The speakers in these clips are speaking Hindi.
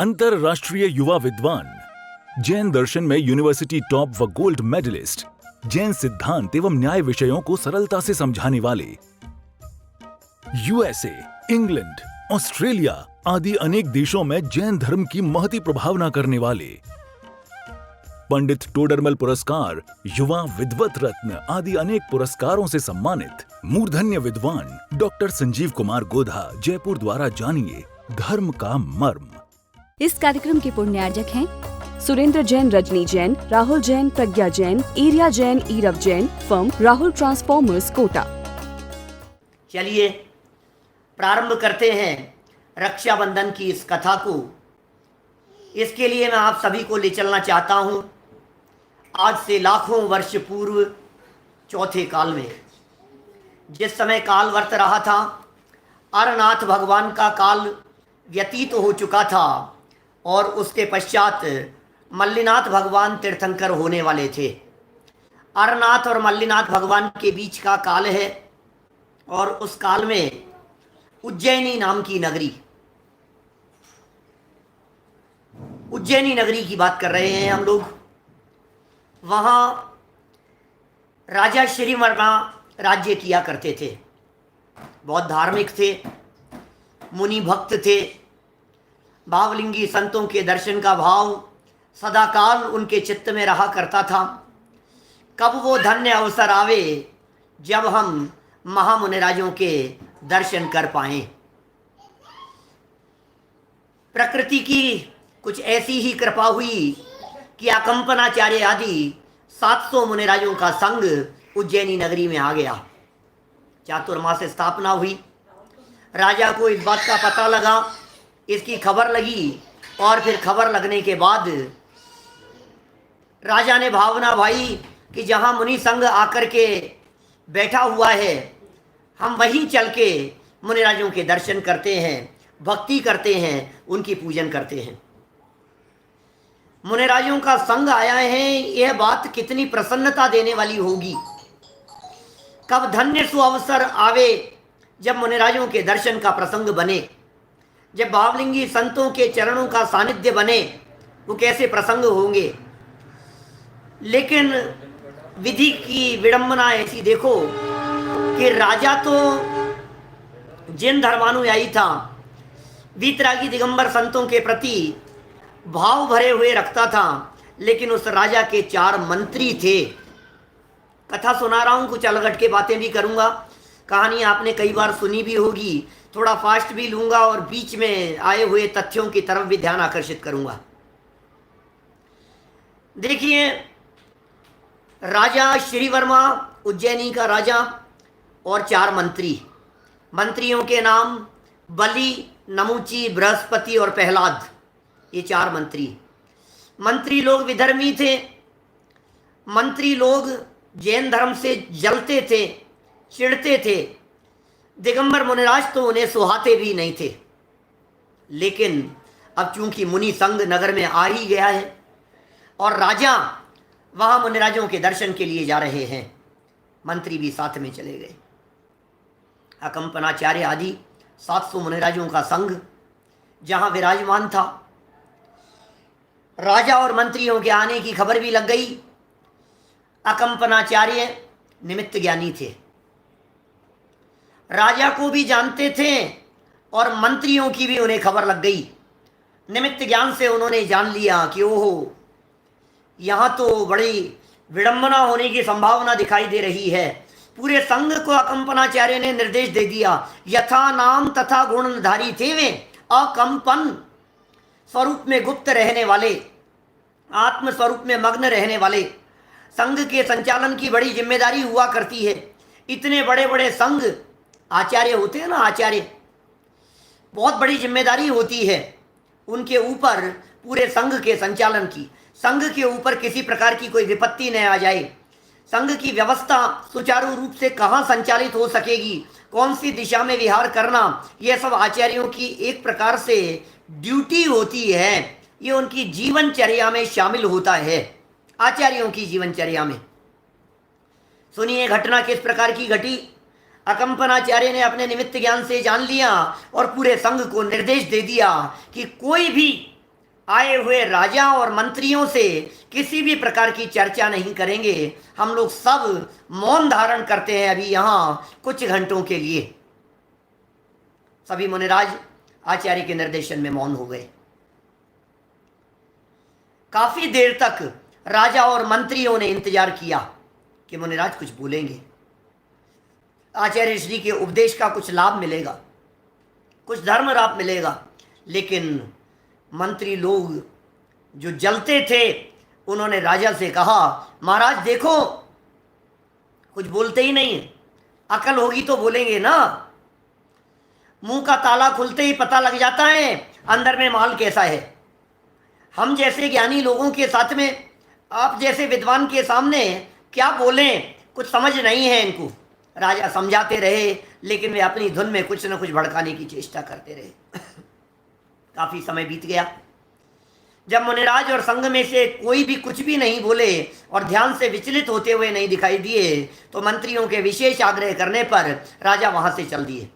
अंतरराष्ट्रीय युवा विद्वान, जैन दर्शन में यूनिवर्सिटी टॉप व गोल्ड मेडलिस्ट, जैन सिद्धांत एवं न्याय विषयों को सरलता से समझाने वाले, यूएसए, इंग्लैंड, ऑस्ट्रेलिया आदि अनेक देशों में जैन धर्म की महती प्रभावना करने वाले, पंडित टोडरमल पुरस्कार, युवा विद्वत रत्न आदि अनेक पुरस्कारों से सम्मानित मूर्धन्य विद्वान डॉक्टर संजीव कुमार गोधा जयपुर द्वारा जानिए धर्म का मर्म। इस कार्यक्रम के पुण्यार्जक हैं सुरेंद्र जैन, रजनी जैन, राहुल जैन, प्रज्ञा जैन, एरिया जैन, ईरव जैन, फर्म राहुल ट्रांसफॉर्मर्स, कोटा। चलिए प्रारंभ करते हैं रक्षाबंधन की इस कथा को। इसके लिए मैं आप सभी को ले चलना चाहता हूँ आज से लाखों वर्ष पूर्व चौथे काल में। जिस समय काल वर्त रहा था, अरनाथ भगवान का काल व्यतीत हो चुका था और उसके पश्चात मल्लिनाथ भगवान तीर्थंकर होने वाले थे। अरनाथ और मल्लिनाथ भगवान के बीच का काल है और उस काल में उज्जैनी नाम की नगरी, उज्जैनी नगरी की बात कर रहे हैं हम लोग। वहाँ राजा श्रीवर्मा राज्य किया करते थे। बहुत धार्मिक थे, मुनि भक्त थे। भावलिंगी संतों के दर्शन का भाव सदाकाल उनके चित्त में रहा करता था। कब वो धन्य अवसर आवे जब हम महामुनिराजों के दर्शन कर पाएं। प्रकृति की कुछ ऐसी ही कृपा हुई कि अकंपनाचार्य आदि 700 मुनिराजों का संग उज्जैनी नगरी में आ गया। चातुर्मास स्थापना हुई। राजा को इस बात का पता लगा, इसकी खबर लगी और फिर खबर लगने के बाद राजा ने भावना भाई कि जहाँ मुनि संघ आकर के बैठा हुआ है, हम वहीं चल के मुनिराजों के दर्शन करते हैं, भक्ति करते हैं, उनकी पूजन करते हैं। मुनिराजों का संग आया है, यह बात कितनी प्रसन्नता देने वाली होगी। कब धन्य सुअवसर आवे जब मुनिराजों के दर्शन का प्रसंग बने, जब भावलिंगी संतों के चरणों का सानिध्य बने, वो कैसे प्रसंग होंगे। लेकिन विधि की विडंबना ऐसी देखो कि राजा तो जिन धर्मानुयायी था, वीतरागी दिगंबर संतों के प्रति भाव भरे हुए रखता था, लेकिन उस राजा के 4 मंत्री थे। कथा सुना रहा हूँ, कुछ अलग हटके बातें भी करूँगा। कहानी आपने कई बार सुनी भी होगी, थोड़ा फास्ट भी लूँगा और बीच में आए हुए तथ्यों की तरफ भी ध्यान आकर्षित करूँगा। देखिए, राजा श्रीवर्मा, उज्जैनी का राजा, और 4 मंत्री। मंत्रियों के नाम बलि, नमुची, बृहस्पति और प्रहलाद। ये 4 मंत्री। मंत्री लोग विधर्मी थे। मंत्री लोग जैन धर्म से जलते थे, चिढ़ते थे। दिगंबर मुनिराज तो उन्हें सुहाते भी नहीं थे। लेकिन अब चूंकि मुनि संघ नगर में आ ही गया है और राजा वहाँ मुनिराजों के दर्शन के लिए जा रहे हैं, मंत्री भी साथ में चले गए। अकंपनाचार्य आदि 700 मुनिराजों का संघ जहाँ विराजमान था। राजा और मंत्रियों के आने की खबर भी लग गई। अकंपनाचार्य निमित्त ज्ञानी थे, राजा को भी जानते थे और मंत्रियों की भी उन्हें खबर लग गई। निमित्त ज्ञान से उन्होंने जान लिया कि ओहो, यहाँ तो बड़ी विडंबना होने की संभावना दिखाई दे रही है। पूरे संघ को अकंपनाचार्य ने निर्देश दे दिया, यथा नाम तथा गुणधारी थे वे, अकंपन स्वरूप में गुप्त रहने वाले, आत्म स्वरूप में मग्न रहने वाले। संघ के संचालन की बड़ी जिम्मेदारी हुआ करती है। इतने बड़े बड़े संघ आचार्य होते हैं ना, आचार्य, बहुत बड़ी जिम्मेदारी होती है उनके ऊपर पूरे संघ के संचालन की। संघ के ऊपर किसी प्रकार की कोई विपत्ति न आ जाए, संघ की व्यवस्था सुचारू रूप से कहाँ संचालित हो सकेगी, कौन सी दिशा में विहार करना, यह सब आचार्यों की एक प्रकार से ड्यूटी होती है। ये उनकी जीवनचर्या में शामिल होता है, आचार्यों की जीवनचर्या में। सुनिए घटना किस प्रकार की घटी। अकंपनाचार्य ने अपने निमित्त ज्ञान से जान लिया और पूरे संघ को निर्देश दे दिया कि कोई भी आए हुए राजा और मंत्रियों से किसी भी प्रकार की चर्चा नहीं करेंगे, हम लोग सब मौन धारण करते हैं अभी यहाँ कुछ घंटों के लिए। सभी मुनिराज आचार्य के निर्देशन में मौन हो गए। काफी देर तक राजा और मंत्रियों ने इंतजार किया कि मुनिराज कुछ बोलेंगे, आचार्य श्री के उपदेश का कुछ लाभ मिलेगा, कुछ धर्म लाभ मिलेगा। लेकिन मंत्री लोग जो जलते थे उन्होंने राजा से कहा, महाराज देखो कुछ बोलते ही नहीं है, अकल होगी तो बोलेंगे ना। मुंह का ताला खुलते ही पता लग जाता है अंदर में माल कैसा है। हम जैसे ज्ञानी लोगों के साथ में आप जैसे विद्वान के सामने क्या बोलें, कुछ समझ नहीं है इनको। राजा समझाते रहे लेकिन वे अपनी धुन में कुछ न कुछ भड़काने की चेष्टा करते रहे। काफी समय बीत गया। जब मुनिराज और संघ में से कोई भी कुछ भी नहीं बोले और ध्यान से विचलित होते हुए नहीं दिखाई दिए, तो मंत्रियों के विशेष आग्रह करने पर राजा वहां से चल दिए।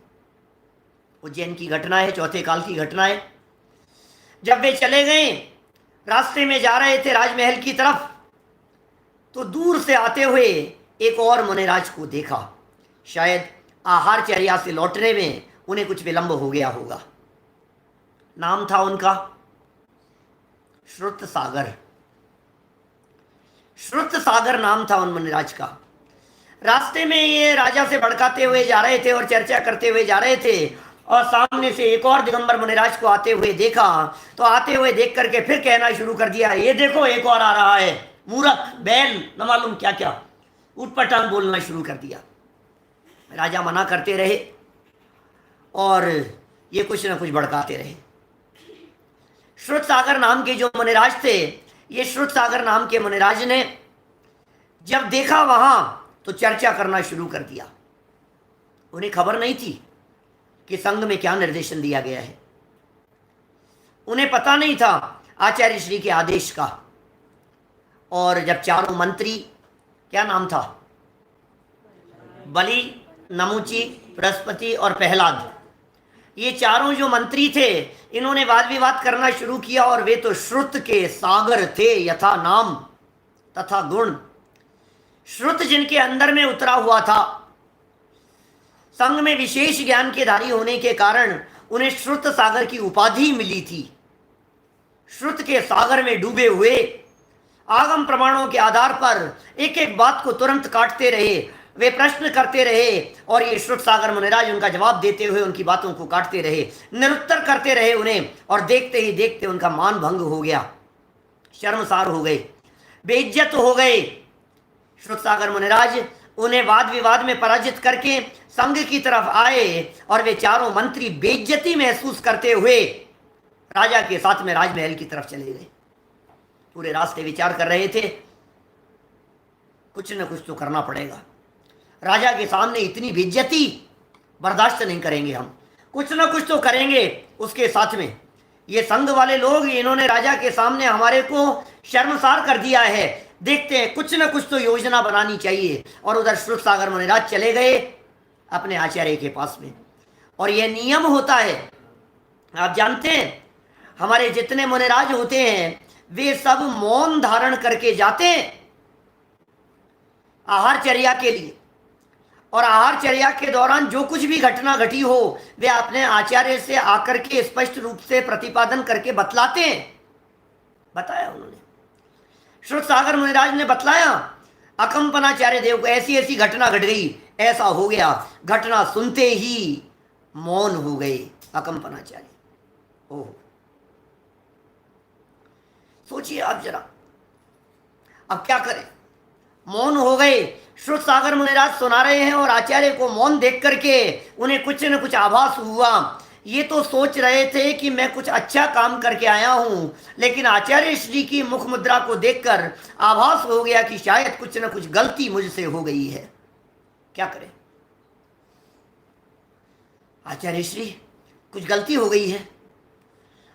उज्जैन की घटना है, चौथे काल की घटना है। जब वे चले गए, रास्ते में जा रहे थे राजमहल की तरफ, तो दूर से आते हुए एक और मुनिराज को देखा। शायद आहारचर्या से लौटने में उन्हें कुछ विलंब हो गया होगा। नाम था उनका श्रुत सागर। श्रुत सागर नाम था उन मुनिराज का। रास्ते में ये राजा से भड़काते हुए जा रहे थे और चर्चा करते हुए जा रहे थे, और सामने से एक और दिगंबर मुनिराज को आते हुए देखा, तो आते हुए देख करके फिर कहना शुरू कर दिया, ये देखो एक और आ रहा है, मूर्ख बैल न मालूम क्या क्या, उठपटांग बोलना शुरू कर दिया। राजा मना करते रहे और ये कुछ न कुछ भड़काते रहे। श्रुत सागर नाम के जो मुनिराज थे, ये श्रुत सागर नाम के मुनिराज ने जब देखा वहां, तो चर्चा करना शुरू कर दिया। उन्हें खबर नहीं थी कि संघ में क्या निर्देशन दिया गया है। उन्हें पता नहीं था आचार्य श्री के आदेश का। और जब चारों मंत्री, क्या नाम था, बलि, नमुची, बृहस्पति और प्रहलाद, ये चारों जो मंत्री थे, इन्होंने वाद विवाद करना शुरू किया। और वे तो श्रुत के सागर थे, यथा नाम तथा गुण। श्रुत जिनके अंदर में उतरा हुआ था, संघ में विशेष ज्ञान के धारी होने के कारण उन्हें श्रुत सागर की उपाधि मिली थी। श्रुत के सागर में डूबे हुए, आगम प्रमाणों के आधार पर एक एक बात को तुरंत काटते रहे, वे प्रश्न करते रहे, और ये श्रुत सागर मुनिराज उनका जवाब देते हुए उनकी बातों को काटते रहे, निरुत्तर करते रहे उन्हें। और देखते ही देखते उनका मान भंग हो गया, शर्मसार हो गए, बेइज्जत हो गए। श्रुत सागर मुनिराज उन्हें वाद विवाद में पराजित करके संघ की तरफ आए, और वे चारों मंत्री बेइज्जती महसूस करते हुए राजा के साथ में राजमहल की तरफ चले गए। पूरे रास्ते विचार कर रहे थे, कुछ न कुछ तो करना पड़ेगा। राजा के सामने इतनी बेइज्जती बर्दाश्त नहीं करेंगे हम, कुछ न कुछ तो करेंगे उसके साथ में। ये संघ वाले लोग, इन्होंने राजा के सामने हमारे को शर्मसार कर दिया है, देखते हैं कुछ न कुछ तो योजना बनानी चाहिए। और उधर श्रुत सागर मुनिराज चले गए अपने आचार्य के पास में। और यह नियम होता है, आप जानते हैं, हमारे जितने मुनिराज होते हैं वे सब मौन धारण करके जाते हैं आहारचर्या के लिए। और आहारचर्या के दौरान जो कुछ भी घटना घटी हो, वे अपने आचार्य से आकर के स्पष्ट रूप से प्रतिपादन करके बतलाते हैं। बताया उन्होंने, श्रुत सागर मुनिराज ने बतलाया अकंपनाचार्य देव को, ऐसी ऐसी घटना घट गई, ऐसा हो गया। घटना सुनते ही मौन हो गए अकंपनाचार्य। ओह, सोचिए आप जरा, अब क्या करें, मौन हो गए। श्रुत सागर मुनिराज सुना रहे हैं और आचार्य को मौन देख करके उन्हें कुछ न कुछ आभास हुआ। ये तो सोच रहे थे कि मैं कुछ अच्छा काम करके आया हूं, लेकिन आचार्य श्री की मुख मुद्रा को देखकर आभास हो गया कि शायद कुछ न कुछ गलती मुझसे हो गई है। क्या करें, आचार्य श्री कुछ गलती हो गई है,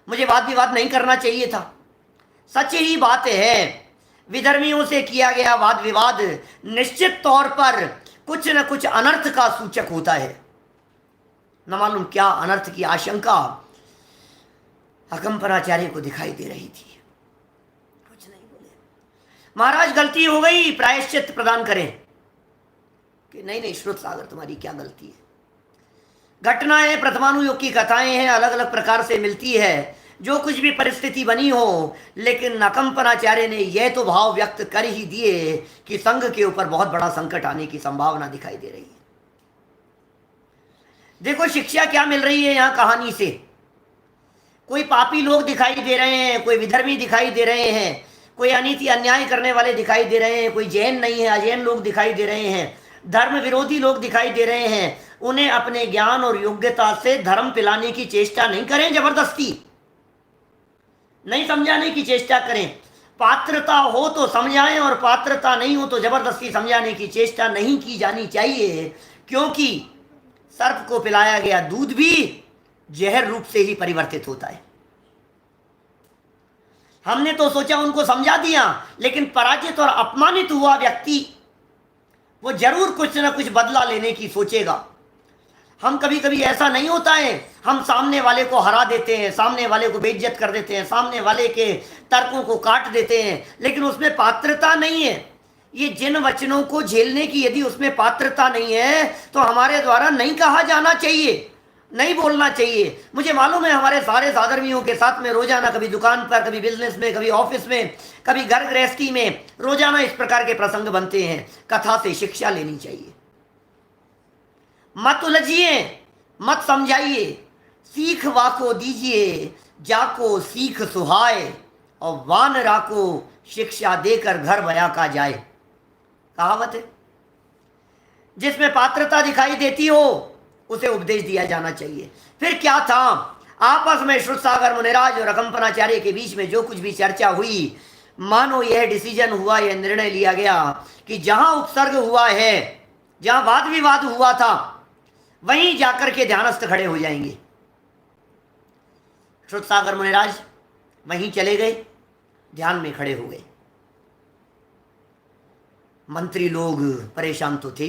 मुझे वाद विवाद नहीं करना चाहिए था। सच ही बात है, विधर्मियों से किया गया वाद विवाद निश्चित तौर पर कुछ न कुछ अनर्थ का सूचक होता है। न मालूम क्या अनर्थ की आशंका अकम्पनाचार्य को दिखाई दे रही थी, कुछ नहीं बोले। महाराज गलती हो गई, प्रायश्चित प्रदान करें। कि नहीं नहीं श्रुत सागर, तुम्हारी क्या गलती है? घटनाएं, प्रथमानुयोग की कथाएं हैं, अलग अलग प्रकार से मिलती है, जो कुछ भी परिस्थिति बनी हो, लेकिन अकम्पनाचार्य ने यह तो भाव व्यक्त कर ही दिए कि संघ के ऊपर बहुत बड़ा संकट आने की संभावना दिखाई दे रही है। देखो शिक्षा क्या मिल रही है यहाँ कहानी से। कोई पापी लोग दिखाई दे रहे हैं, कोई विधर्मी दिखाई दे रहे हैं, कोई अनीति अन्याय करने वाले दिखाई दे रहे हैं, कोई जैन नहीं है अजैन लोग दिखाई दे रहे हैं, धर्म विरोधी लोग दिखाई दे रहे हैं। उन्हें अपने ज्ञान और योग्यता से धर्म पिलाने की चेष्टा नहीं करें, जबरदस्ती नहीं समझाने की चेष्टा करें। पात्रता हो तो समझाएं और पात्रता नहीं हो तो जबरदस्ती समझाने की चेष्टा नहीं की जानी चाहिए, क्योंकि सर्प को पिलाया गया दूध भी जहर रूप से ही परिवर्तित होता है। हमने तो सोचा उनको समझा दिया, लेकिन पराजित और अपमानित हुआ व्यक्ति वो जरूर कुछ ना कुछ बदला लेने की सोचेगा। हम कभी कभी ऐसा नहीं होता है, हम सामने वाले को हरा देते हैं, सामने वाले को बेइज्जत कर देते हैं, सामने वाले के तर्कों को काट देते हैं, लेकिन उसमें पात्रता नहीं है। ये जिन वचनों को झेलने की यदि उसमें पात्रता नहीं है तो हमारे द्वारा नहीं कहा जाना चाहिए, नहीं बोलना चाहिए। मुझे मालूम है हमारे सारे साधर्मियों के साथ में रोजाना, कभी दुकान पर, कभी बिजनेस में, कभी ऑफिस में, कभी घर गृहस्थी में, रोजाना इस प्रकार के प्रसंग बनते हैं। कथा से शिक्षा लेनी चाहिए। मत उलझिए, मत समझाइए, सीख वाको दीजिए, जाको सीख सुहाए, और वानरा को शिक्षा देकर घर बया का जाए। कहावत है। जिसमें पात्रता दिखाई देती हो उसे उपदेश दिया जाना चाहिए। फिर क्या था, आपस में श्रुत सागर मुनिराज और अकम्पनाचार्य के बीच में जो कुछ भी चर्चा हुई, मानो यह डिसीजन हुआ, यह निर्णय लिया गया कि जहां उपसर्ग हुआ है, जहां वाद विवाद हुआ था, वहीं जाकर के ध्यानस्थ खड़े हो जाएंगे। श्रुत सागर मुनिराज वहीं चले गए, ध्यान में खड़े हो गए। मंत्री लोग परेशान तो थे,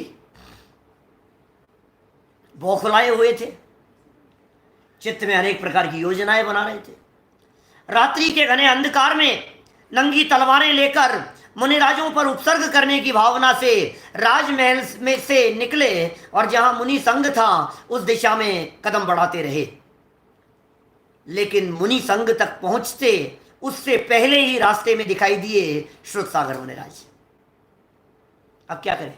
बौखलाए हुए थे, चित्त में अनेक प्रकार की योजनाएं बना रहे थे। रात्रि के घने अंधकार में नंगी तलवारें लेकर मुनिराजों पर उपसर्ग करने की भावना से राजमहल में से निकले और जहां मुनि संघ था उस दिशा में कदम बढ़ाते रहे। लेकिन मुनि संघ तक पहुंचते उससे पहले ही रास्ते में दिखाई दिए श्रुत सागर मुनिराज। अब क्या करें?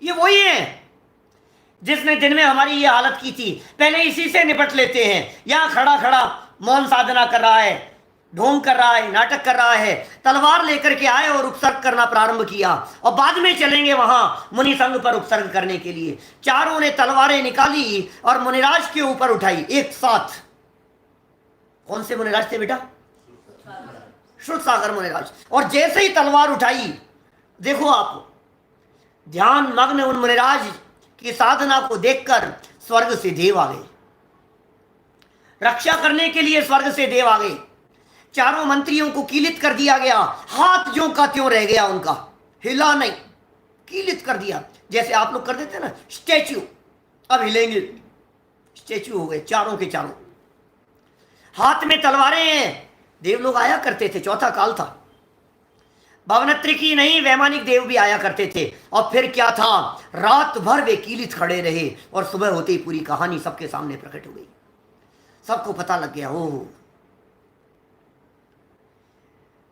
ये वही है जिसने दिन में हमारी ये हालत की थी। पहले इसी से निपट लेते हैं। यहां खड़ा खड़ा मौन साधना कर रहा है, ढोंग कर रहा है, नाटक कर रहा है, तलवार लेकर के आए और उपसर्ग करना प्रारंभ किया, और बाद में चलेंगे वहां मुनि संघ पर उपसर्ग करने के लिए। चारों ने तलवारें निकाली और मुनिराज के ऊपर उठाई एक साथ। कौन से मुनिराज थे बेटा? श्रुत सागर मुनिराज। और जैसे ही तलवार उठाई, देखो आप, ध्यान मग्न उन मुनिराज की साधना को देखकर स्वर्ग से देव आ गए, रक्षा करने के लिए स्वर्ग से देव आ गए। चारों मंत्रियों को कीलित कर दिया गया, हाथ ज्यों का त्यों रह गया उनका, हिला नहीं, कीलित कर दिया। जैसे आप लोग कर देते हैं ना स्टैच्यू, अब हिलेंगे, स्टैच्यू हो गए चारों के चारों। हाथ में तलवारें हैं। देव लोग आया करते थे, चौथा काल था, भवनत्रिकी नहीं वैमानिक देव भी आया करते थे। और फिर क्या था, रात भर वे कीलित खड़े रहे और सुबह होते ही पूरी कहानी सबके सामने प्रकट हो गई। सबको पता लग गया, ओह,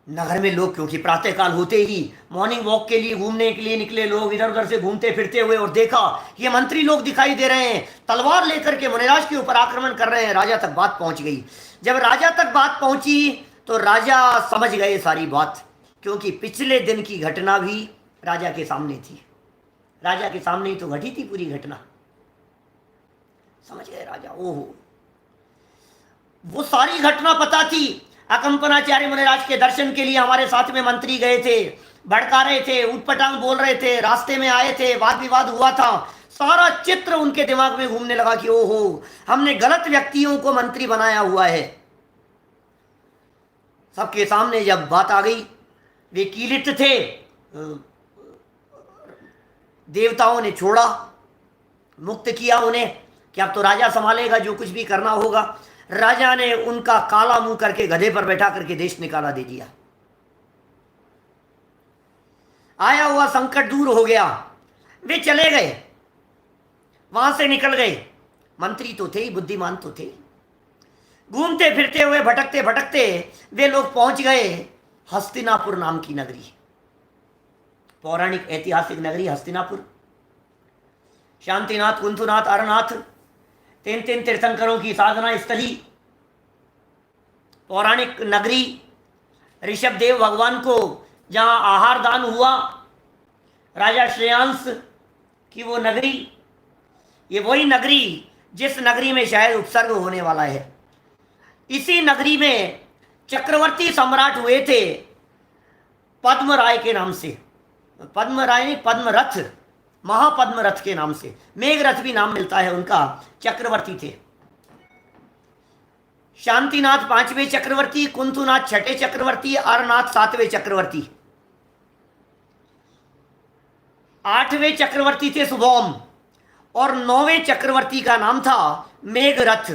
नगर में लोग, क्योंकि प्रातःकाल होते ही मॉर्निंग वॉक के लिए घूमने के लिए निकले लोग इधर उधर से घूमते फिरते हुए, और देखा ये मंत्री लोग दिखाई दे रहे हैं, तलवार लेकर के मुनिराज के ऊपर आक्रमण कर रहे हैं। राजा तक बात पहुंच गई। जब राजा तक बात पहुंची तो राजा समझ गए सारी बात, क्योंकि पिछले दिन की घटना भी राजा के सामने थी। राजा के सामने ही तो घटी थी पूरी घटना। समझ गए राजा, ओहो, वो सारी घटना पता थी। अकम्पनाचार्य मुनिराज के दर्शन के लिए हमारे साथ में मंत्री गए थे, भड़का रहे थे, उटपटांग बोल रहे थे, रास्ते में आए थे, वाद विवाद हुआ था। सारा चित्र उनके दिमाग में घूमने लगा कि ओहो, हमने गलत व्यक्तियों को मंत्री बनाया हुआ है। सबके सामने जब बात आ गई, वे कीलित थे, देवताओं ने छोड़ा, मुक्त किया उन्हें कि अब तो राजा संभालेगा, जो कुछ भी करना होगा। राजा ने उनका काला मुंह करके गधे पर बैठा करके देश निकाला दे दिया। आया हुआ संकट दूर हो गया, वे चले गए, वहां से निकल गए। मंत्री तो थे ही, बुद्धिमान तो थे। घूमते फिरते हुए भटकते भटकते वे लोग पहुंच गए हस्तिनापुर नाम की नगरी, पौराणिक ऐतिहासिक नगरी हस्तिनापुर। शांतिनाथ, कुंथुनाथ, अरनाथ, तीन तीर्थंकरों की साधना स्थली, पौराणिक नगरी, ऋषभ देव भगवान को जहां आहार दान हुआ, राजा श्रेयांश की वो नगरी, ये वही नगरी जिस नगरी में शायद उपसर्ग होने वाला है। इसी नगरी में चक्रवर्ती सम्राट हुए थे पद्मराय के नाम से, पद्मराय नहीं, पद्मरथ, महापद्मरथ के नाम से, मेघरथ भी नाम मिलता है उनका, चक्रवर्ती थे। शांतिनाथ 5वें चक्रवर्ती, कुंथुनाथ 6ठे चक्रवर्ती, अरनाथ 7वें चक्रवर्ती। 8वें चक्रवर्ती थे सुभौम और 9वें चक्रवर्ती का नाम था मेघरथ,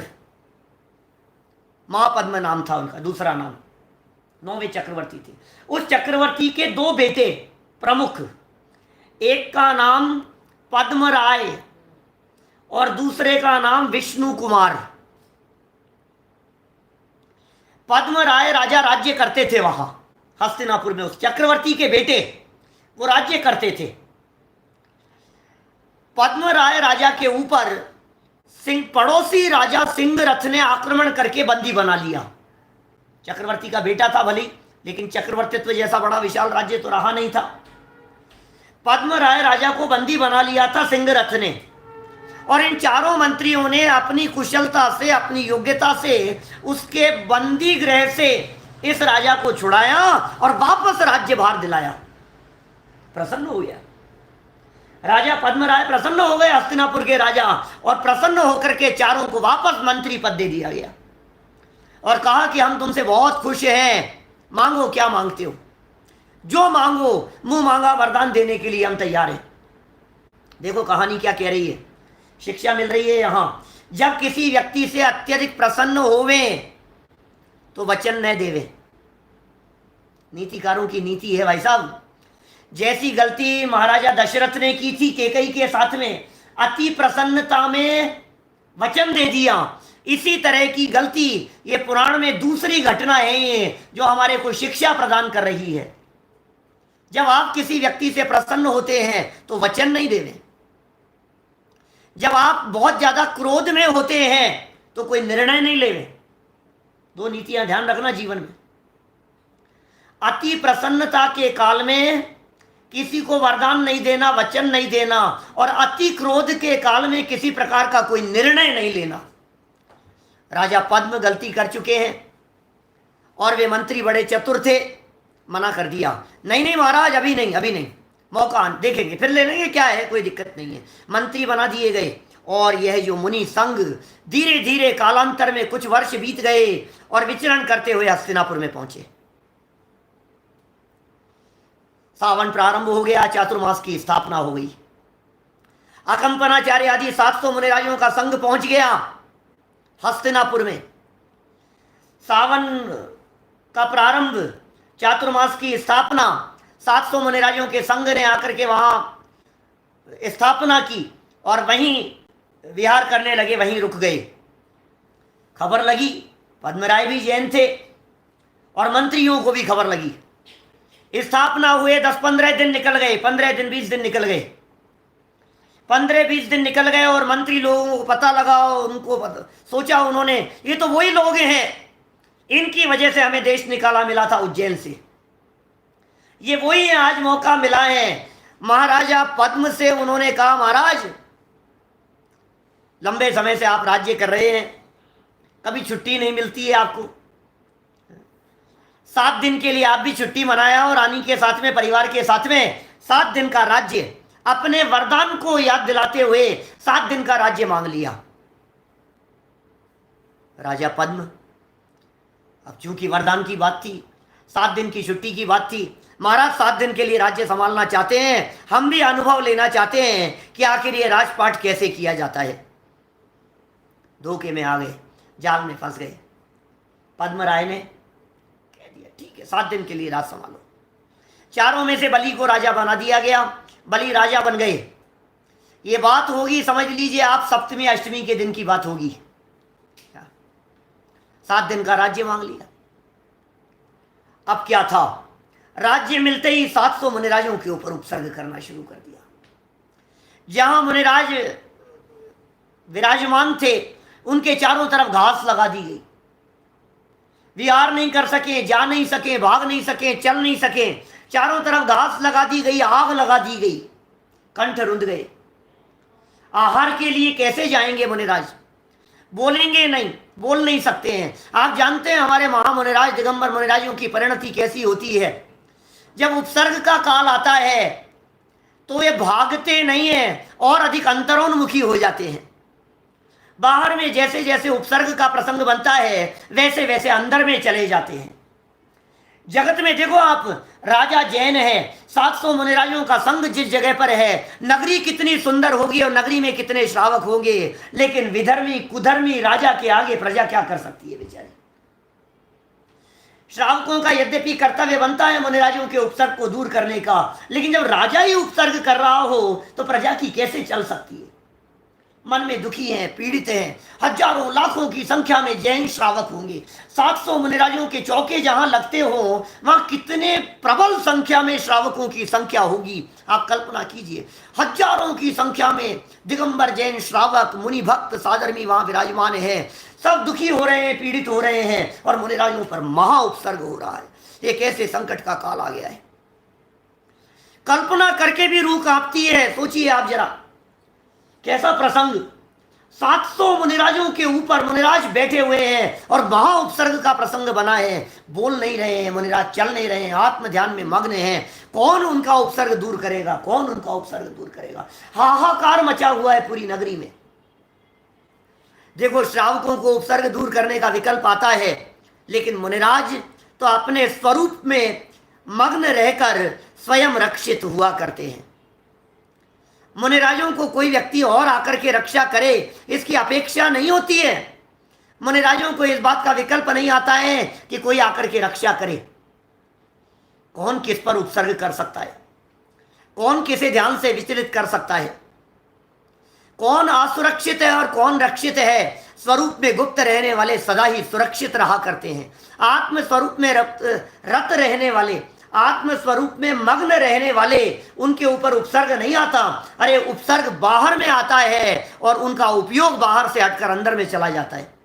महापद्म नाम था उनका, दूसरा नाम। 9वें चक्रवर्ती थे। उस चक्रवर्ती के 2 बेटे प्रमुख, एक का नाम पद्मराय और दूसरे का नाम विष्णु कुमार। पद्मराय राजा राज्य करते थे वहां हस्तिनापुर में, उस चक्रवर्ती के बेटे वो राज्य करते थे। पद्मराय राजा के ऊपर पड़ोसी राजा सिंहरथ ने आक्रमण करके बंदी बना लिया। चक्रवर्ती का बेटा था भली, लेकिन चक्रवर्तित्व जैसा बड़ा विशाल राज्य तो रहा नहीं था। पद्मराय राजा को बंदी बना लिया था सिंहरथ ने, और इन चारों मंत्रियों ने अपनी कुशलता से, अपनी योग्यता से उसके बंदी गृह से इस राजा को छुड़ाया और वापस राज्यभार दिलाया। प्रसन्न हो गया राजा पद्मराय, प्रसन्न हो गए हस्तिनापुर के राजा, और प्रसन्न होकर के चारों को वापस मंत्री पद दे दिया गया और कहा कि हम तुमसे बहुत खुश हैं, मांगो क्या मांगते हो, जो मांगो, मुंह मांगा वरदान देने के लिए हम तैयार हैं। देखो कहानी क्या कह रही है, शिक्षा मिल रही है यहां। जब किसी व्यक्ति से अत्यधिक प्रसन्न होवे तो वचन न देवे। नीतिकारों की नीति है भाई साहब। जैसी गलती महाराजा दशरथ ने की थी कैकेयी के साथ में, अति प्रसन्नता में वचन दे दिया, इसी तरह की गलती ये पुराण में दूसरी घटना है ये, जो हमारे को शिक्षा प्रदान कर रही है। जब आप किसी व्यक्ति से प्रसन्न होते हैं तो वचन नहीं देवे। जब आप बहुत ज्यादा क्रोध में होते हैं तो कोई निर्णय नहीं लेवे। 2 नीतियां ध्यान रखना जीवन में। अति प्रसन्नता के काल में किसी को वरदान नहीं देना, वचन नहीं देना, और अति क्रोध के काल में किसी प्रकार का कोई निर्णय नहीं लेना। राजा पद्म गलती कर चुके हैं और वे मंत्री बड़े चतुर थे, मना कर दिया, नहीं नहीं महाराज, अभी नहीं, अभी नहीं, मौका देखेंगे, फिर ले लेंगे, क्या है, कोई दिक्कत नहीं है। मंत्री बना दिए गए और यह जो मुनि संघ धीरे धीरे कालांतर में कुछ वर्ष बीत गए और विचरण करते हुए हस्तिनापुर में पहुंचे। सावन प्रारंभ हो गया, चातुर्मास की स्थापना हो गई। अकंपनाचार्य आदि 700 मुनिराजों का संघ पहुंच गया हस्तिनापुर में। सावन का प्रारंभ, चातुर्मास की स्थापना, 700 मुनिराजों के संघ ने आकर के वहां स्थापना की और वहीं विहार करने लगे, वहीं रुक गए। खबर लगी, पद्मराय भी जैन थे और मंत्रियों को भी खबर लगी। स्थापना हुए 10-15 दिन निकल गए, 15 दिन 20 दिन निकल गए, 15-20 दिन निकल गए और मंत्री लोगों को पता लगा, उनको सोचा उन्होंने, ये तो वही लोग हैं, इनकी वजह से हमें देश निकाला मिला था उज्जैन से, ये वही है, आज मौका मिला है। महाराजा पद्म से उन्होंने कहा, महाराज लंबे समय से आप राज्य कर रहे हैं, कभी छुट्टी नहीं मिलती है आपको, 7 दिन के लिए आप भी छुट्टी मनाया और रानी के साथ में, परिवार के साथ में 7 दिन का राज्य, अपने वरदान को याद दिलाते हुए 7 दिन का राज्य मांग लिया। राजा पद्म, अब चूंकि वरदान की बात थी, 7 दिन की छुट्टी की बात थी, महाराज 7 दिन के लिए राज्य संभालना चाहते हैं, हम भी अनुभव लेना चाहते हैं कि आखिर ये राजपाट कैसे किया जाता है। धोखे में आ गए। जाल में फंस गए। पद्मराय ने कह दिया ठीक है 7 दिन के लिए राज संभालो। चारों में से बलि को राजा बना दिया गया, बलि राजा बन गए। ये बात होगी, समझ लीजिए आप, सप्तमी अष्टमी के दिन की बात होगी। 7 दिन का राज्य मांग लिया। अब क्या था, राज्य मिलते ही 700 मुनिराजों के ऊपर उपसर्ग करना शुरू कर दिया। जहां मुनिराज विराजमान थे उनके चारों तरफ घास लगा दी गई। विहार नहीं कर सके, जा नहीं सके, भाग नहीं सके, चल नहीं सके, चारों तरफ घास लगा दी गई, आग लगा दी गई, कंठ रुंध गए। आहार के लिए कैसे जाएंगे मुनिराज? बोलेंगे नहीं, बोल नहीं सकते हैं। आप जानते हैं हमारे महामुनिराज दिगंबर मुनिराजों की परिणति कैसी होती है। जब उपसर्ग का काल आता है तो ये भागते नहीं हैं और अधिक अंतरोन्मुखी हो जाते हैं। बाहर में जैसे जैसे उपसर्ग का प्रसंग बनता है वैसे वैसे अंदर में चले जाते हैं। जगत में देखो आप, राजा जैन है, 700 मुनिराजों का संग जिस जगह पर है, नगरी कितनी सुंदर होगी और नगरी में कितने श्रावक होंगे, लेकिन विधर्मी कुधर्मी राजा के आगे प्रजा क्या कर सकती है बेचारे। श्रावकों का यद्यपि कर्तव्य बनता है मुनिराजों के उपसर्ग को दूर करने का, लेकिन जब राजा ही उपसर्ग कर रहा हो तो प्रजा की कैसे चल सकती है। मन में दुखी हैं, पीड़ित हैं। हजारों लाखों की संख्या में जैन श्रावक होंगे। 700 मुनिराजों के चौके जहां लगते हो वहां कितने प्रबल संख्या में श्रावकों की संख्या होगी, आप कल्पना कीजिए। हजारों की संख्या में दिगंबर जैन श्रावक मुनि भक्त साधर्मी वहां विराजमान है। सब दुखी हो रहे हैं, पीड़ित हो रहे हैं और मुनिराजों पर महा उपसर्ग हो रहा है। एक ऐसे संकट का काल आ गया है, कल्पना करके भी रूह कांपती है। सोचिए आप जरा, कैसा प्रसंग। 700 मुनिराजों के ऊपर मुनिराज बैठे हुए हैं और महा उपसर्ग का प्रसंग बना है। बोल नहीं रहे हैं मुनिराज, चल नहीं रहे हैं, आत्म ध्यान में मग्न हैं। कौन उनका उपसर्ग दूर करेगा, कौन उनका उपसर्ग दूर करेगा। हाहाकार मचा हुआ है पूरी नगरी में। देखो, श्रावकों को उपसर्ग दूर करने का विकल्प आता है, लेकिन मुनिराज तो अपने स्वरूप में मग्न रहकर स्वयं रक्षित हुआ करते हैं। मुनिराजों को कोई व्यक्ति और आकर के रक्षा करे इसकी अपेक्षा नहीं होती है। मुनिराजों को इस बात का विकल्प नहीं आता है कि कोई आकर के रक्षा करे। कौन किस पर उपसर्ग कर सकता है, कौन किसे ध्यान से विचलित कर सकता है, कौन असुरक्षित है और कौन रक्षित है। स्वरूप में गुप्त रहने वाले सदा ही सुरक्षित रहा करते हैं। आत्म स्वरूप में रत रहने वाले, आत्म स्वरूप में मग्न रहने वाले, उनके ऊपर उपसर्ग नहीं आता। अरे उपसर्ग बाहर में आता है और उनका उपयोग बाहर से हटकर अंदर में चला जाता है।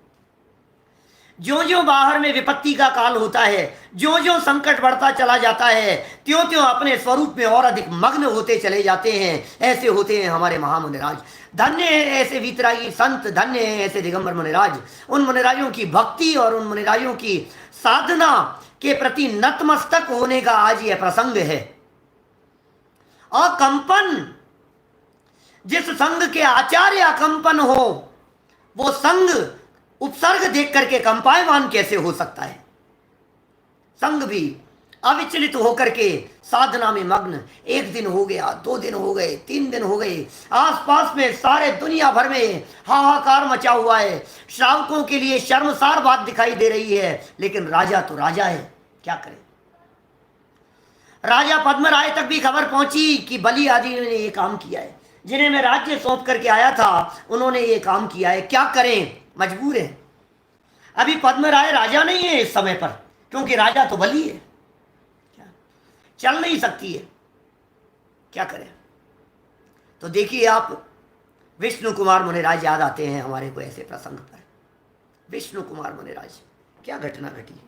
ज्यों ज्यों बाहर में विपत्ति का काल होता है, ज्यों ज्यों संकट बढ़ता चला जाता है, त्यों त्यों अपने स्वरूप में और अधिक मग्न होते चले जाते हैं। ऐसे होते हैं हमारे महामुनिराज। धन्य है ऐसे वीतरागी संत, धन्य है ऐसे दिगंबर मुनिराज। उन मुनिराजों की भक्ति और उन मुनिराजों की साधना के प्रति नतमस्तक होने का आज यह प्रसंग है। अकंपन, जिस संघ के आचार्य अकंपन हो, वो संघ उपसर्ग देख करके कंपायमान कैसे हो सकता है। संघ भी अविचलित होकर के साधना में मग्न। 1 दिन हो गया, 2 दिन हो गए, 3 दिन हो गए, आसपास में सारे दुनिया भर में हाहाकार मचा हुआ है। श्रावकों के लिए शर्मसार बात दिखाई दे रही है, लेकिन राजा तो राजा है, क्या करे। राजा पद्मराय तक भी खबर पहुंची कि बलि आदि ने ये काम किया है। जिन्हें मैं राज्य सौंप करके आया था उन्होंने ये काम किया है, क्या करें, मजबूर है। अभी पद्मराय राजा नहीं है इस समय पर, क्योंकि राजा तो बलि है, चल नहीं सकती है, क्या करें। तो देखिए आप, विष्णु कुमार मुनिराज याद आते हैं हमारे को ऐसे प्रसंग पर। विष्णु कुमार मुनिराज, क्या घटना घटी।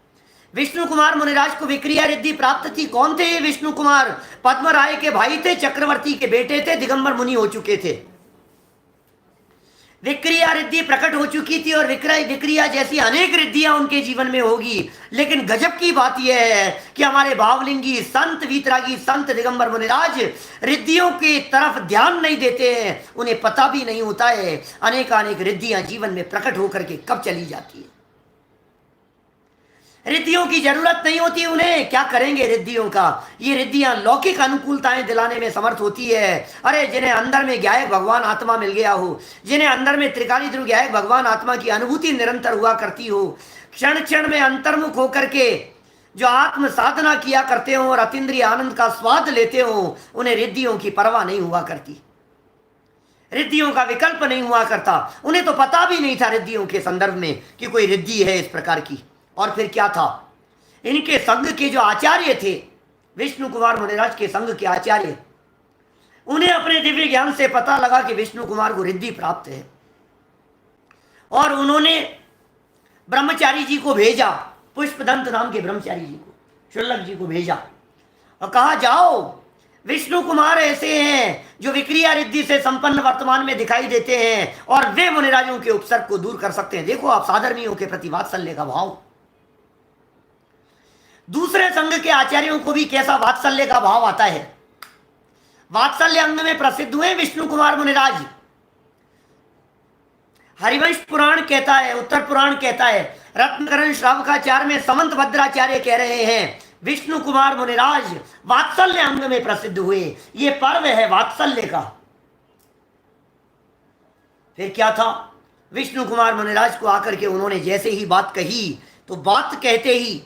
विष्णु कुमार मुनिराज को विक्रिया रिद्धि प्राप्त थी। कौन थे ये विष्णु कुमार? पद्मराय के भाई थे, चक्रवर्ती के बेटे थे, दिगंबर मुनि हो चुके थे। विक्रिया रिद्धि प्रकट हो चुकी थी और विक्रिया जैसी अनेक रिद्धियां उनके जीवन में होगी। लेकिन गजब की बात यह है कि हमारे भावलिंगी संत, वीतरागी संत दिगंबर मुनिराज रिद्धियों की तरफ ध्यान नहीं देते हैं। उन्हें पता भी नहीं होता है अनेकानेक रिद्धियां जीवन में प्रकट होकर के कब चली जाती है। रिद्धियों की जरूरत नहीं होती उन्हें। क्या करेंगे रिद्धियों का? ये रिद्धियां लौकिक अनुकूलताएं दिलाने में समर्थ होती है। अरे जिन्हें अंदर में ज्ञायक भगवान आत्मा मिल गया हो, जिन्हें अंदर में त्रिकाली ध्रुव ज्ञायक भगवान आत्मा की अनुभूति निरंतर हुआ करती हो, क्षण क्षण में अंतर्मुख होकर के जो आत्म साधना किया करते हो और अतीन्द्रिय आनंद का स्वाद लेते हो, उन्हें रिद्धियों की परवाह नहीं हुआ करती, रिद्धियों का विकल्प नहीं हुआ करता। उन्हें तो पता भी नहीं था रिद्धियों के संदर्भ में कि कोई रिद्धि है इस प्रकार की। और फिर क्या था, इनके संघ के जो आचार्य थे, विष्णु कुमार मुनिराज के संघ के आचार्य, उन्हें अपने दिव्य ज्ञान से पता लगा कि विष्णु कुमार को रिद्धि प्राप्त है, और उन्होंने ब्रह्मचारी जी को भेजा, पुष्पदंत नाम के ब्रह्मचारी जी को, शुल्लक जी को भेजा और कहा जाओ, विष्णु कुमार ऐसे हैं जो विक्रिया रिद्धि से संपन्न वर्तमान में दिखाई देते हैं और वे मुनिराजों के उपसर्ग को दूर कर सकते हैं। देखो आप साधर्मियों के प्रति वात्सल्य का भाव। दूसरे संघ के आचार्यों को भी कैसा वात्सल्य का भाव आता है। वात्सल्य अंग में प्रसिद्ध हुए विष्णु कुमार मुनिराज। हरिवंश पुराण कहता है, उत्तर पुराण कहता है, रत्नकरण श्रावकाचार्य में समंत भद्राचार्य कह रहे हैं विष्णु कुमार मुनिराज वात्सल्य अंग में प्रसिद्ध हुए। ये पर्व है वात्सल्य का। फिर क्या था, विष्णु कुमार मुनिराज को आकर के उन्होंने जैसे ही बात कही, तो बात कहते ही,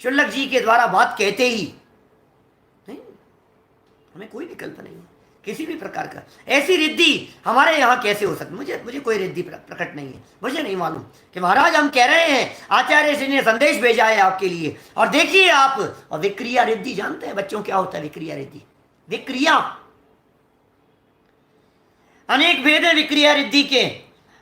शुल्लक जी के द्वारा बात कहते ही, नहीं, हमें कोई विकल्प नहीं किसी भी प्रकार का। ऐसी रिद्धि हमारे यहाँ कैसे हो सकती? मुझे कोई रिद्धि प्रकट नहीं है, मुझे नहीं मालूम कि महाराज हम कह रहे हैं आचार्य जी ने संदेश भेजा है आपके लिए और देखिए आप। और विक्रिया रिद्धि जानते हैं बच्चों क्या होता है? विक्रिया रिद्धि, विक्रिया अनेक भेद है विक्रिया रिद्धि के,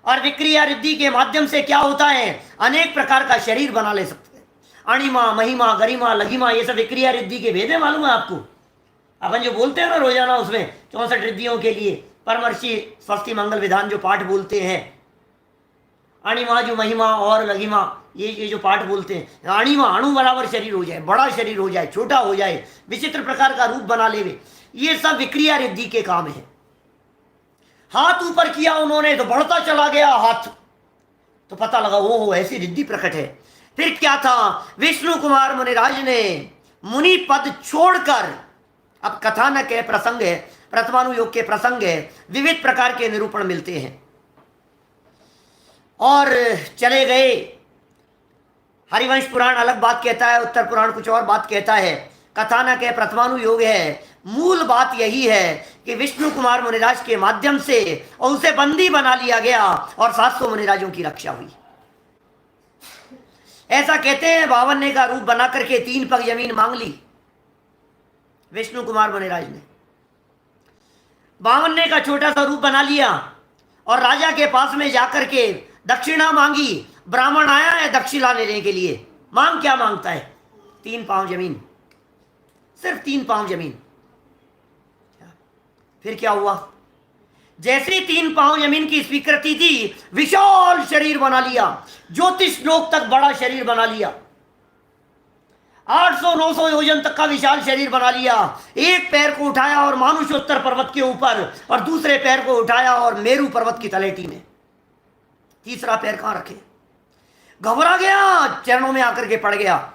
और विक्रिया रिद्धि के माध्यम से क्या होता है, अनेक प्रकार का शरीर बना ले सकते हैं। अणिमा, महिमा, गरिमा, लघिमा, ये सब विक्रिया रिद्धि के भेद है। मालूम है आपको? अपन जो बोलते हैं ना रोजाना, उसमें 64 रिद्धियों के लिए परमर्षि स्वस्ति मंगल विधान जो पाठ बोलते हैं, अणिमा जो महिमा और लघिमा, ये जो पाठ बोलते हैं, अणिमा अणु बराबर शरीर हो जाए, बड़ा शरीर हो जाए, छोटा हो जाए, विचित्र प्रकार का रूप बना लेवे, ये सब विक्रिया रिद्धि के काम है। हाथ ऊपर किया उन्होंने तो बढ़ता चला गया हाथ, तो पता लगा वो ऐसी रिद्धि प्रकट है। फिर क्या था, विष्णु कुमार मुनिराज ने मुनि पद छोड़कर, अब कथानक है, प्रसंग है, प्रथमानुयोग के प्रसंग है, विविध प्रकार के निरूपण मिलते हैं, और चले गए। हरिवंश पुराण अलग बात कहता है, उत्तर पुराण कुछ और बात कहता है, कथानक है, प्रथमानुयोग है। मूल बात यही है कि विष्णु कुमार मुनिराज के माध्यम से और उसे बंदी बना लिया गया और 700 मुनिराजों की रक्षा हुई। ऐसा कहते हैं 52 का रूप बना करके 3 पग जमीन मांग ली विष्णु कुमार मुनिराज ने। 52 का छोटा सा रूप बना लिया और राजा के पास में जाकर के दक्षिणा मांगी। ब्राह्मण आया है दक्षिणा लेने के लिए, मांग क्या मांगता है? 3 पांव जमीन, सिर्फ 3 पांव जमीन। फिर क्या हुआ, जैसे 3 पांव जमीन की स्वीकृति दी, विशाल शरीर बना लिया, ज्योतिष लोक तक बड़ा शरीर बना लिया, 800-900 योजन तक का विशाल शरीर बना लिया। एक पैर को उठाया और मानुषोत्तर पर्वत के ऊपर, और दूसरे पैर को उठाया और मेरू पर्वत की तलेटी में, तीसरा पैर कहां रखे? घबरा गया, चरणों में आकर के पड़ गया।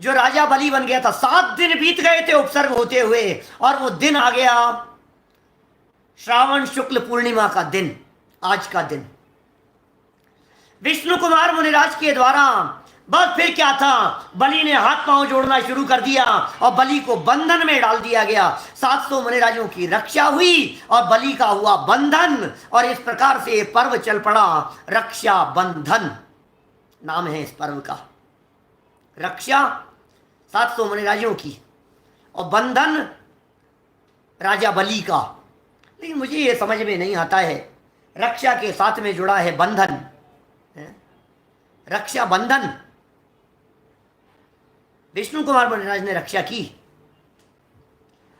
जो राजा बलि बन गया था, 7 दिन बीत गए थे उपसर्ग होते हुए, और वो दिन आ गया श्रावण शुक्ल पूर्णिमा का दिन, आज का दिन। विष्णु कुमार मुनिराज के द्वारा बस फिर क्या था, बलि ने हाथ पांव जोड़ना शुरू कर दिया और बलि को बंधन में डाल दिया गया। 700 मुनिराजों की रक्षा हुई और बलि का हुआ बंधन, और इस प्रकार से पर्व चल पड़ा। रक्षा बंधन नाम है इस पर्व का। रक्षा 700 मुनिराजों की और बंधन राजा बलि का। लेकिन मुझे ये समझ में नहीं आता है, रक्षा के साथ में जुड़ा है बंधन, रक्षा बंधन। विष्णु कुमार मुनिराज ने रक्षा की,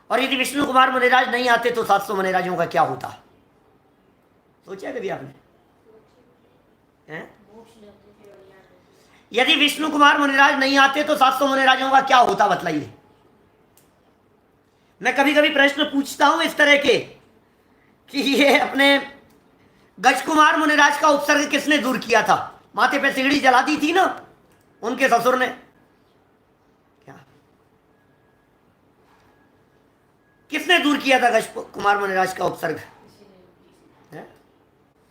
और यदि विष्णु कुमार मुनिराज नहीं आते तो 700 मुनिराजों का क्या होता? सोचा कभी आपने? यदि विष्णु कुमार मुनिराज नहीं आते तो 700 मुनिराजों का क्या होता, बतलाइए। मैं कभी कभी प्रश्न पूछता हूं इस तरह के कि ये अपने गज कुमार मुनिराज का उपसर्ग किसने दूर किया था? माथे पे सिगड़ी जला दी थी ना उनके ससुर ने, किसने दूर किया था गज कुमार मुनिराज का उपसर्ग?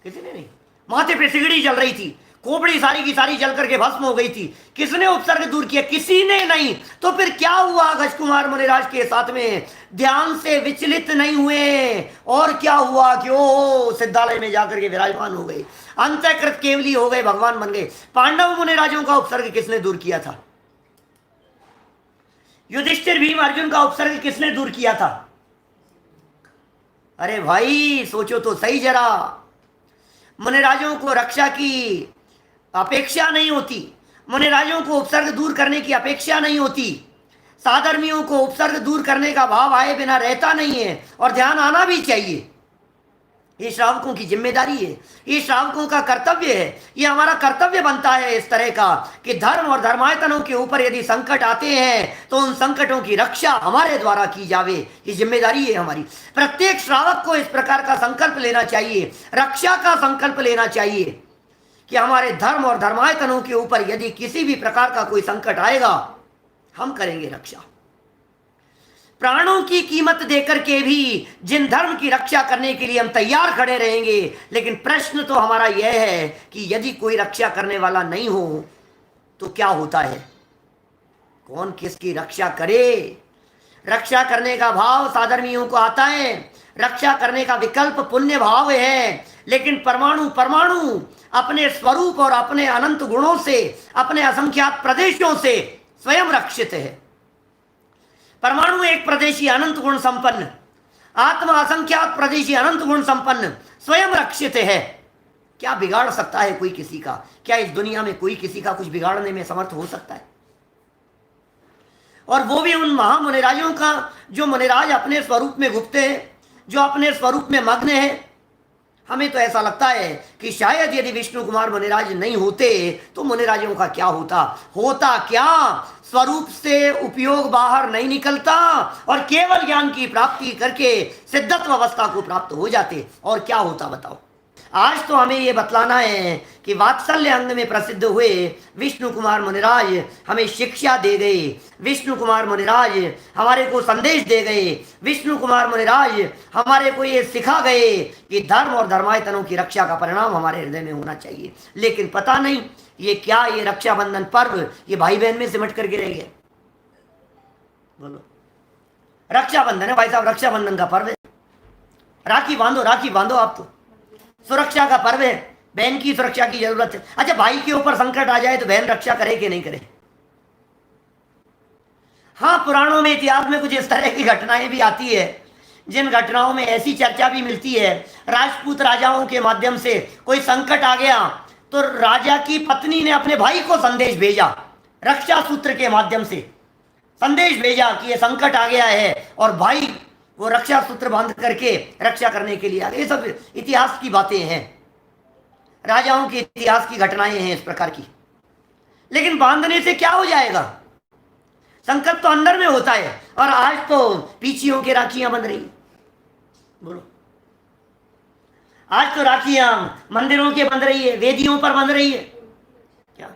किसी ने नहीं। माथे पे सिगड़ी जल रही थी, खोपड़ी सारी की सारी जल करके भस्म हो गई थी, किसने उपसर्ग दूर किया? किसी ने नहीं। तो फिर क्या हुआ गज कुमार मुनिराज के साथ में? ध्यान से विचलित नहीं हुए, और क्या हुआ कि ओ सिद्धालय में जाकर के विराजमान हो गए, अंतःकृत केवली हो गए, भगवान बन गए। पांडव मुनिराजों का उपसर्ग किसने दूर किया था? युधिष्ठिर भीम अर्जुन का उपसर्ग किसने दूर किया था? अरे भाई सोचो तो सही जरा। मुनिराजों को रक्षा की अपेक्षा नहीं होती, मुनिराजों को उपसर्ग दूर करने की अपेक्षा नहीं होती, साधर्मियों को उपसर्ग दूर करने का भाव आए बिना रहता नहीं है, और ध्यान आना भी चाहिए। ये श्रावकों की जिम्मेदारी है, ये श्रावकों का कर्तव्य है, ये हमारा कर्तव्य बनता है इस तरह का कि धर्म और धर्मायतनों के ऊपर यदि संकट आते हैं तो उन संकटों की रक्षा हमारे द्वारा की जावे, ये जिम्मेदारी है हमारी। प्रत्येक श्रावक को इस प्रकार का संकल्प लेना चाहिए, रक्षा का संकल्प लेना चाहिए कि हमारे धर्म और धर्मायतनों के ऊपर यदि किसी भी प्रकार का कोई संकट आएगा, हम करेंगे रक्षा। प्राणों की कीमत देकर के भी जिन धर्म की रक्षा करने के लिए हम तैयार खड़े रहेंगे, लेकिन प्रश्न तो हमारा यह है कि यदि कोई रक्षा करने वाला नहीं हो तो क्या होता है? कौन किसकी रक्षा करे? रक्षा करने का भाव साधर्मियों को आता है, रक्षा करने का विकल्प पुण्य भाव है, लेकिन परमाणु परमाणु अपने स्वरूप और अपने अनंत गुणों से, अपने असंख्यात प्रदेशों से स्वयं रक्षित है। परमाणु एक प्रदेशी अनंत गुण संपन्न, आत्मा असंख्यात प्रदेशी अनंत गुण संपन्न, स्वयं रक्षित है। क्या बिगाड़ सकता है कोई किसी का? क्या इस दुनिया में कोई किसी का कुछ बिगाड़ने में समर्थ हो सकता है? और वो भी उन महामुनिराजों का जो मुनिराज अपने स्वरूप में गुप्त है, जो अपने स्वरूप में मग्न है। हमें तो ऐसा लगता है कि शायद यदि विष्णु कुमार मुनिराज नहीं होते तो मुनिराजों का क्या होता? होता क्या? स्वरूप से उपयोग बाहर नहीं निकलता और केवल ज्ञान की प्राप्ति करके सिद्धत्व अवस्था को प्राप्त हो जाते। और क्या होता बताओ? आज तो हमें ये बतलाना है कि वात्सल्य अंग में प्रसिद्ध हुए विष्णु कुमार मुनिराज हमें शिक्षा दे गए, विष्णु कुमार मुनिराज हमारे को संदेश दे गए, विष्णु कुमार मुनिराज हमारे को ये सिखा गए कि धर्म और धर्मायतनों की रक्षा का परिणाम हमारे हृदय में होना चाहिए। लेकिन पता नहीं ये क्या, ये रक्षाबंधन पर्व ये भाई बहन में सिमट करके रह गया। बोलो, रक्षाबंधन है भाई साहब, रक्षाबंधन का पर्व है, राखी बांधो, राखी बांधो। आप तो सुरक्षा का पर्व है, बहन की सुरक्षा की जरूरत है। अच्छा, भाई के ऊपर संकट आ जाए तो बहन रक्षा करे कि नहीं करे? हाँ, पुराणों में, इतिहास में कुछ इस तरह की घटनाएं भी आती है, जिन घटनाओं में ऐसी चर्चा भी मिलती है, राजपूत राजाओं के माध्यम से कोई संकट आ गया तो राजा की पत्नी ने अपने भाई को संदेश भेजा, रक्षा सूत्र के माध्यम से संदेश भेजा कि यह संकट आ गया है, और भाई वो रक्षा सूत्र बांध करके रक्षा करने के लिए आ गए। ये सब इतिहास की बातें हैं, राजाओं के इतिहास की घटनाएं हैं इस प्रकार की। लेकिन बांधने से क्या हो जाएगा? संकल्प तो अंदर में होता है, और आज तो पीछियों की राखियां बन रही। बोलो, आज तो राखियां मंदिरों के बंध रही है, वेदियों पर बंध रही है। क्या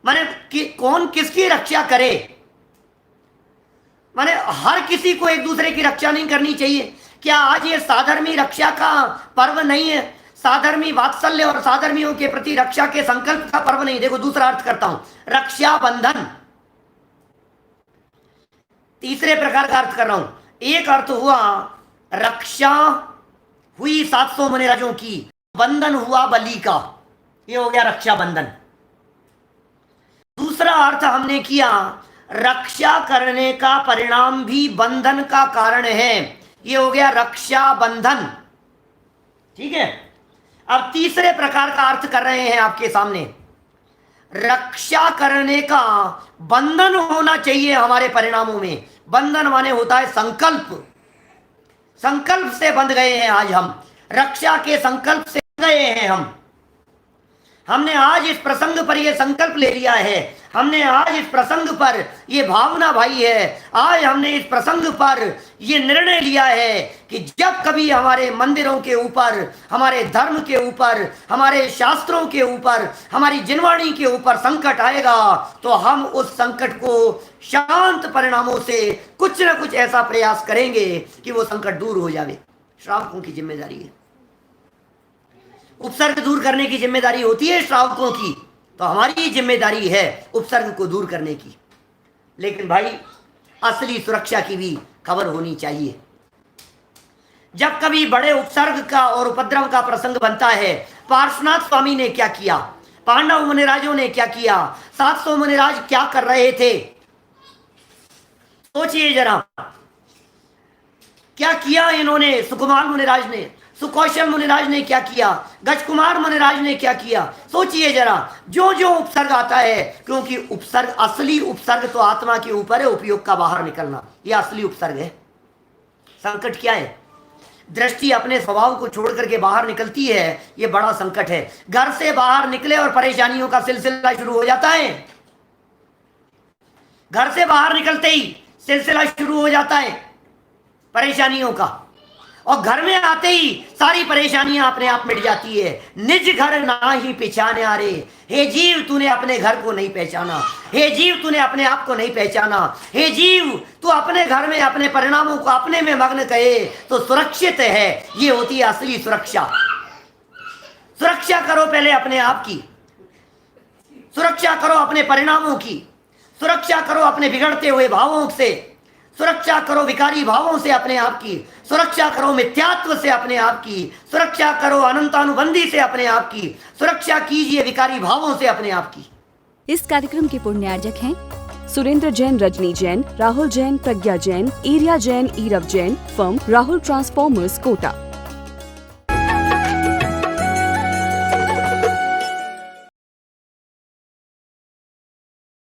माने कि कौन किसकी रक्षा करे? माने हर किसी को एक दूसरे की रक्षा नहीं करनी चाहिए क्या? आज ये साधर्मी रक्षा का पर्व नहीं है, साधर्मी वात्सल्य और साधर्मियों के प्रति रक्षा के संकल्प का पर्व नहीं। देखो, दूसरा अर्थ करता हूं, रक्षा बंधन, तीसरे प्रकार का अर्थ कर रहा हूं। एक अर्थ हुआ रक्षा हुई 700 मुनिराजों की, बंधन हुआ बलि का, ये हो गया रक्षा बंधन। दूसरा अर्थ हमने किया, रक्षा करने का परिणाम भी बंधन का कारण है, ये हो गया रक्षा बंधन। ठीक है, अब तीसरे प्रकार का अर्थ कर रहे हैं आपके सामने, रक्षा करने का बंधन होना चाहिए हमारे परिणामों में। बंधन माने होता है संकल्प, संकल्प से बंध गए हैं आज हम, रक्षा के संकल्प से गए हैं हम। हमने आज इस प्रसंग पर यह संकल्प ले लिया है, हमने आज इस प्रसंग पर यह भावना भाई है, आज हमने इस प्रसंग पर यह निर्णय लिया है कि जब कभी हमारे मंदिरों के ऊपर, हमारे धर्म के ऊपर, हमारे शास्त्रों के ऊपर, हमारी जिनवाणी के ऊपर संकट आएगा तो हम उस संकट को शांत परिणामों से कुछ न कुछ ऐसा प्रयास करेंगे कि वो संकट दूर हो जाए। श्रावकों की जिम्मेदारी है, उपसर्ग दूर करने की जिम्मेदारी होती है श्रावकों की, तो हमारी जिम्मेदारी है उपसर्ग को दूर करने की। लेकिन भाई असली सुरक्षा की भी खबर होनी चाहिए। जब कभी बड़े उपसर्ग का और उपद्रव का प्रसंग बनता है, पार्श्वनाथ स्वामी ने क्या किया, पांडव मुनिराजों ने क्या किया, 700 मुनिराज क्या कर रहे थे, सोचिए जरा, क्या किया इन्होंने। सुकुमार मुनिराज ने, सुकौशल मुनिराज ने क्या किया, गजकुमार मुनिराज ने क्या किया, सोचिए जरा। जो जो उपसर्ग आता है, क्योंकि उपसर्ग, असली उपसर्ग तो आत्मा के ऊपर है, उपयोग का बाहर निकलना, यह असली उपसर्ग है। संकट क्या है, दृष्टि अपने स्वभाव को छोड़ करके बाहर निकलती है, यह बड़ा संकट है। घर से बाहर निकले और परेशानियों का सिलसिला शुरू हो जाता है, घर से बाहर निकलते ही सिलसिला शुरू हो जाता है परेशानियों का, और घर में आते ही सारी परेशानियां अपने आप मिट जाती है। निज घर ना ही पहचाने आ रे, हे जीव तूने अपने घर को नहीं पहचाना, हे जीव तूने अपने आप को नहीं पहचाना, हे जीव तू अपने घर में अपने परिणामों को अपने में मग्न कहे तो सुरक्षित है। ये होती है असली सुरक्षा। सुरक्षा करो पहले अपने आप की, सुरक्षा करो अपने परिणामों की, सुरक्षा करो अपने बिगड़ते हुए भावों से, सुरक्षा करो विकारी भावों से अपने आप की, सुरक्षा करो मिथ्यात्व से अपने आप की, सुरक्षा करो अनंतानुबंधी से अपने आप की, सुरक्षा कीजिए विकारी भावों से अपने आप की। इस कार्यक्रम के पुण्यार्जक हैं सुरेंद्र जैन, रजनी जैन, राहुल जैन, प्रज्ञा जैन, ईरिया जैन, ईरव जैन, फर्म राहुल ट्रांसफॉर्मर्स, कोटा।